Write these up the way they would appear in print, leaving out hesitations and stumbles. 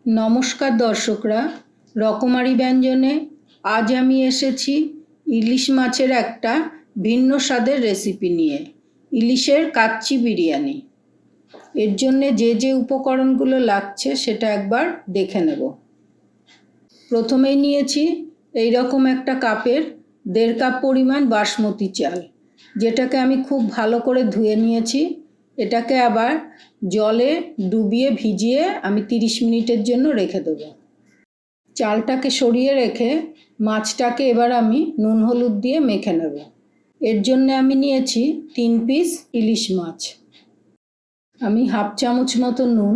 নমস্কার দর্শকরা, রকমারি ব্যঞ্জনে আজ আমি এসেছি ইলিশ মাছের একটা ভিন্ন স্বাদের রেসিপি নিয়ে, ইলিশের কাচ্চি বিরিয়ানি। এর জন্যে যে যে উপকরণগুলো লাগছে সেটা একবার দেখে নেব। প্রথমেই নিয়েছি এই রকম একটা কাপের 1.5 কাপ পরিমাণ বাসমতি চাল, যেটাকে আমি খুব ভালো করে ধুয়ে নিয়েছি। এটাকে আবার জলে ডুবিয়ে ভিজিয়ে আমি 30 মিনিটের জন্য রেখে দেবো। চালটাকে সরিয়ে রেখে মাছটাকে এবার আমি নুন হলুদ দিয়ে মেখে নেব। এর জন্য আমি নিয়েছি 3 পিস ইলিশ মাছ। আমি 1/2 চামচ মতো নুন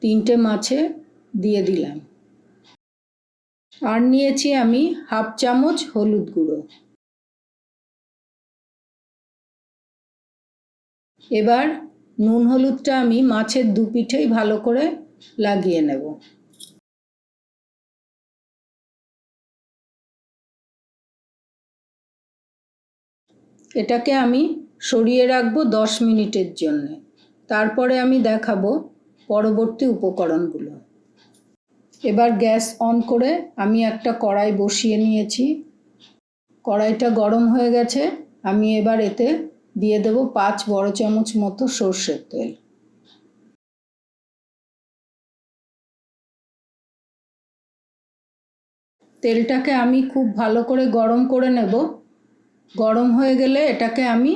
3টে মাছে দিয়ে দিলাম। আর নিয়েছি আমি 1/2 চামচ হলুদ গুঁড়ো। এবার নুন হলুদটা আমি মাছের দু পিঠেই ভালো করে লাগিয়ে নেব। এটাকে আমি সরিয়ে রাখবো 10 মিনিটের জন্য। তারপরে আমি দেখাবো পরবর্তী উপকরণগুলো। এবার গ্যাস অন করে আমি একটা কড়াই বসিয়ে নিয়েছি। কড়াইটা গরম হয়ে গেছে। আমি এবার এতে দিয়ে দেব 5 বড় চামচ মতো সর্ষের তেল। তেলটাকে আমি খুব ভালো করে গরম করে নেব। গরম হয়ে গেলে এটাকে আমি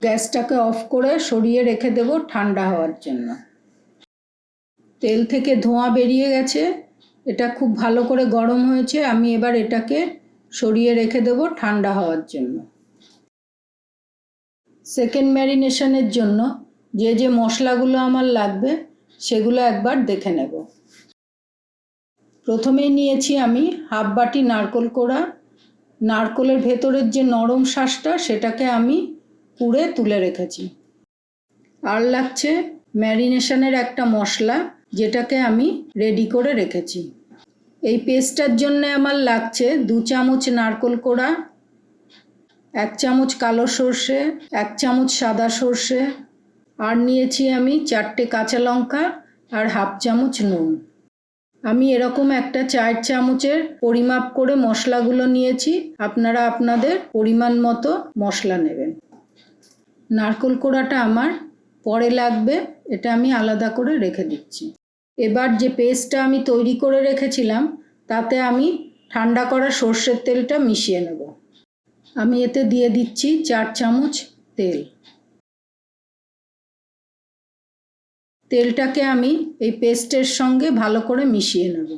গ্যাসটাকে অফ করে সরিয়ে রেখে দেব ঠান্ডা হওয়ার জন্য। তেল থেকে ধোঁয়া বেরিয়ে গেছে, এটা খুব ভালো করে গরম হয়েছে। আমি এবার এটাকে সরিয়ে রেখে দেব ঠান্ডা হওয়ার জন্য। সেকেন্ড ম্যারিনেশনের জন্য যে যে মশলাগুলো আমার লাগবে সেগুলো একবার দেখে নেব। প্রথমেই নিয়েছি আমি 1/2 বাটি নারকেল কোড়া। নারকেলের ভেতরের যে নরম শাঁসটা সেটাকে আমি পুড়ে তুলে রেখেছি। আর লাগছে ম্যারিনেশনের একটা মশলা, যেটাকে আমি রেডি করে রেখেছি। এই পেস্টটার জন্য আমার লাগছে 2 চামচ নারকেল কোড়া, 1 চামচ কালো সর্ষে, 1 চামচ সাদা সর্ষে, আর নিয়েছি আমি 4টে কাঁচা লঙ্কা আর 1/2 চামচ নুন। আমি এরকম একটা 4 চামচের পরিমাপ করে মশলাগুলো নিয়েছি। আপনারা আপনাদের পরিমাণ মতো মশলা নেবেন। নারকেল কোড়াটা আমার পরে লাগবে, এটা আমি আলাদা করে রেখে দিচ্ছি। এবার যে পেস্টটা আমি তৈরি করে রেখেছিলাম তাতে আমি ঠান্ডা করা সর্ষের তেলটা মিশিয়ে নেব। আমি এতে দিয়ে দিচ্ছি 4 চামচ তেল। তেলটাকে আমি এই পেস্টের সঙ্গে ভালো করে মিশিয়ে নেব।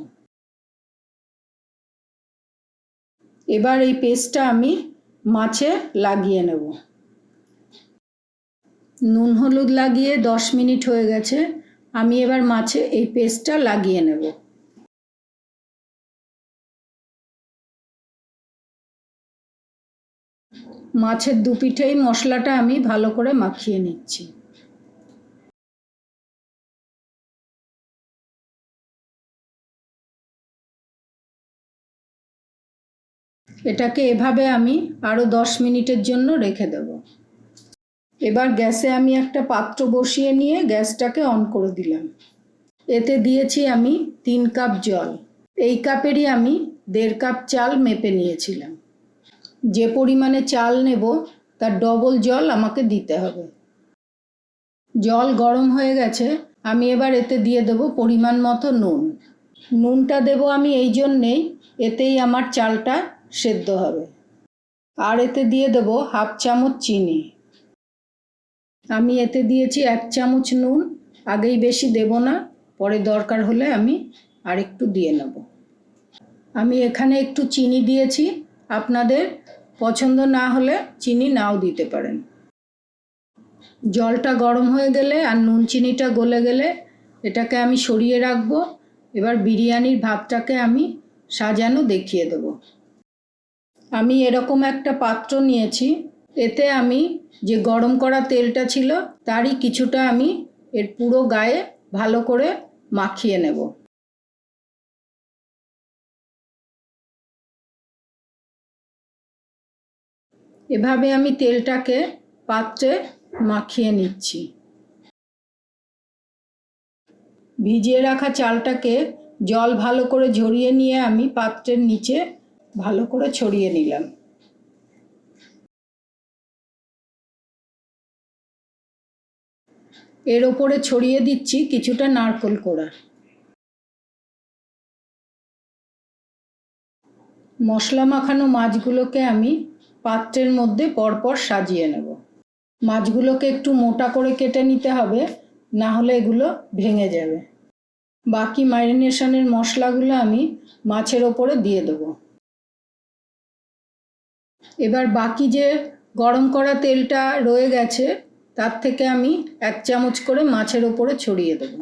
এবার এই পেস্টটা আমি মাছে লাগিয়ে নেব। নুন হলুদ লাগিয়ে 10 মিনিট হয়ে গেছে। আমি এবার মাছে এই পেস্টটা লাগিয়ে নেব। মাছের দু পিঠেই মশলাটা আমি ভালো করে মাখিয়ে নিচ্ছি। এটাকে এভাবে আমি আরও 10 মিনিটের জন্য রেখে দেব। এবার গ্যাসে আমি একটা পাত্র বসিয়ে নিয়ে গ্যাসটাকে অন করে দিলাম। এতে দিয়েছি আমি 3 কাপ জল। এই কাপেরই আমি 1.5 কাপ চাল মেপে নিয়েছিলাম। যে পরিমাণে চাল নেব তার ডবল জল আমাকে দিতে হবে। জল গরম হয়ে গেছে। আমি এবার এতে দিয়ে দেব পরিমাণ মতো নুন। নুনটা দেব আমি এই জন্যেই, এতেই আমার চালটা সেদ্ধ হবে। আর এতে দিয়ে দেব 1/2 চামচ চিনি। আমি এতে দিয়েছি 1 চামচ নুন। আগেই বেশি দেব না, পরে দরকার হলে আমি আরেকটু দিয়ে নেব। আমি এখানে একটু চিনি দিয়েছি, আপনাদের পছন্দ না হলে চিনি নাও দিতে পারেন। জলটা গরম হয়ে গেলে আর নুন চিনিটা গলে গেলে এটাকে আমি সরিয়ে রাখবো। এবার বিরিয়ানির ভাতটাকে আমি সাজানো দেখিয়ে দেব। আমি এরকম একটা পাত্র নিয়েছি। এতে আমি যে গরম করা তেলটা ছিল তারই কিছুটা আমি এর পুরো গায়ে ভালো করে মাখিয়ে নেব। এভাবে আমি তেলটাকে পাত্রে মাখিয়ে নিচ্ছি। ভিজিয়ে রাখা চালটাকে জল ভালো করে ঝরিয়ে নিয়ে আমি পাত্রের নিচে ভালো করে ছড়িয়ে নিলাম। এর ওপরে ছড়িয়ে দিচ্ছি কিছুটা নারকেল কোড়া। মশলা মাখানো মাছগুলোকে আমি পাত্রের মধ্যে পরপর সাজিয়ে নেব। মাছগুলোকে একটু মোটা করে কেটে নিতে হবে, না হলে এগুলো ভেঙে যাবে। বাকি ম্যারিনেশনের মশলাগুলো আমি মাছের ওপরে দিয়ে দেব। এবার বাকি যে গরম করা তেলটা রয়ে গেছে তার থেকে আমি 1 চামচ করে মাছের ওপরে ছড়িয়ে দেব।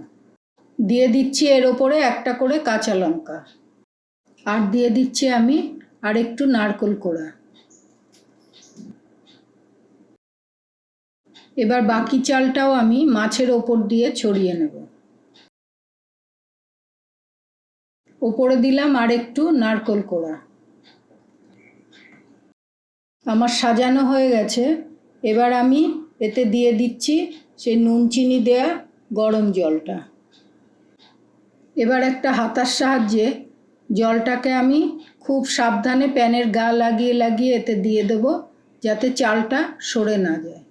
দিয়ে দিচ্ছি এর ওপরে একটা করে কাঁচা লঙ্কা, আর দিয়ে দিচ্ছি আমি আর একটু নারকেল কোড়া। এবার বাকি চালটাও আমি মাছের ওপর দিয়ে ছড়িয়ে নেব। ওপরে দিলাম আর একটু নারকেল কোড়া। আমার সাজানো হয়ে গেছে। এবার আমি এতে দিয়ে দিচ্ছি সেই নুন চিনি দেয়া গরম জলটা। এবার একটা হাতার সাহায্যে জলটাকে আমি খুব সাবধানে প্যানের গা লাগিয়ে লাগিয়ে এতে দিয়ে দেব, যাতে চালটা সরে না যায়।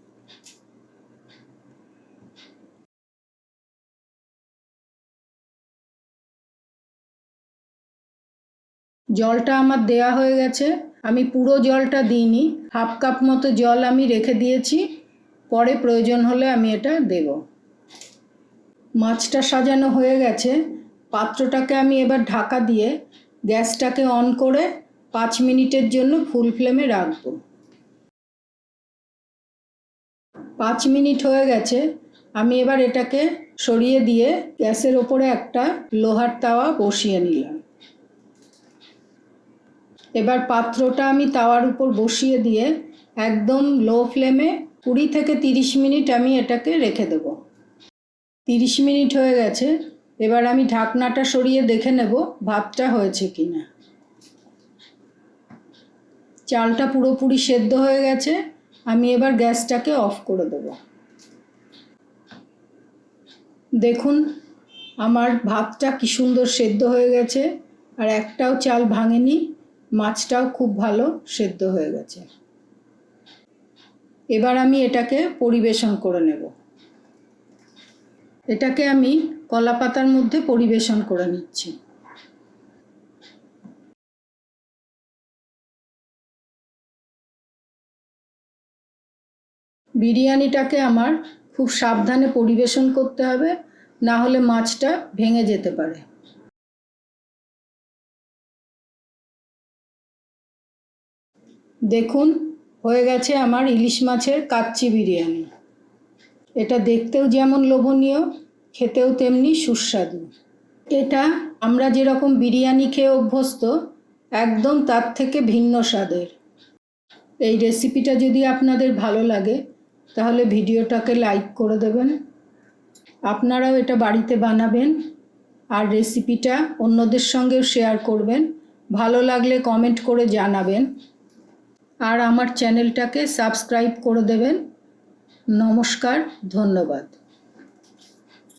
জলটা আমার দেয়া হয়ে গেছে। আমি পুরো জলটা দিইনি, হাফ কাপ মতো জল আমি রেখে দিয়েছি, পরে প্রয়োজন হলে আমি এটা দেব। মাছটা সাজানো হয়ে গেছে। পাত্রটাকে আমি এবার ঢাকা দিয়ে গ্যাসটাকে অন করে 5 মিনিটের জন্য ফুল ফ্লেমে রাখবো। 5 মিনিট হয়ে গেছে। আমি এবার এটাকে সরিয়ে দিয়ে গ্যাসের ওপরে একটা লোহার তাওয়া বসিয়ে নিলাম। এবার পাত্রটা আমি তাওয়ার উপর বসিয়ে দিয়ে একদম লো ফ্লেমে 20 থেকে 30 মিনিট আমি এটাকে রেখে দেব। 30 মিনিট হয়ে গেছে। এবার আমি ঢাকনাটা সরিয়ে দেখে নেব ভাতটা হয়েছে কিনা। চালটা পুরোপুরি সেদ্ধ হয়ে গেছে। আমি এবার গ্যাসটাকে অফ করে দেব। দেখুন আমার ভাতটা কি সুন্দর সেদ্ধ হয়ে গেছে, আর একটাও চাল ভাঙেনি। মাছটাও খুব ভালো সেদ্ধ হয়ে গেছে। এবার আমি এটাকে পরিবেশন করে নেব। এটাকে আমি কলা পাতার মধ্যে পরিবেশন করে নিচ্ছি। বিরিয়ানিটাকে আমার খুব সাবধানে পরিবেশন করতে হবে, না হলে মাছটা ভেঙে যেতে পারে। দেখুন হয়ে গেছে আমার ইলিশ মাছের কাচ্চি বিরিয়ানি। এটা দেখতেও যেমন লোভনীয়, খেতেও তেমনি সুস্বাদু। এটা আমরা যেরকম বিরিয়ানি খেয়ে অভ্যস্ত, একদম তার থেকে ভিন্ন স্বাদের। এই রেসিপিটা যদি আপনাদের ভালো লাগে তাহলে ভিডিওটাকে লাইক করে দেবেন। আপনারাও এটা বাড়িতে বানাবেন আর রেসিপিটা অন্যদের সঙ্গেও শেয়ার করবেন। ভালো লাগলে কমেন্ট করে জানাবেন, আর আমার চ্যানেলটাকে সাবস্ক্রাইব করে দেবেন। নমস্কার, ধন্যবাদ।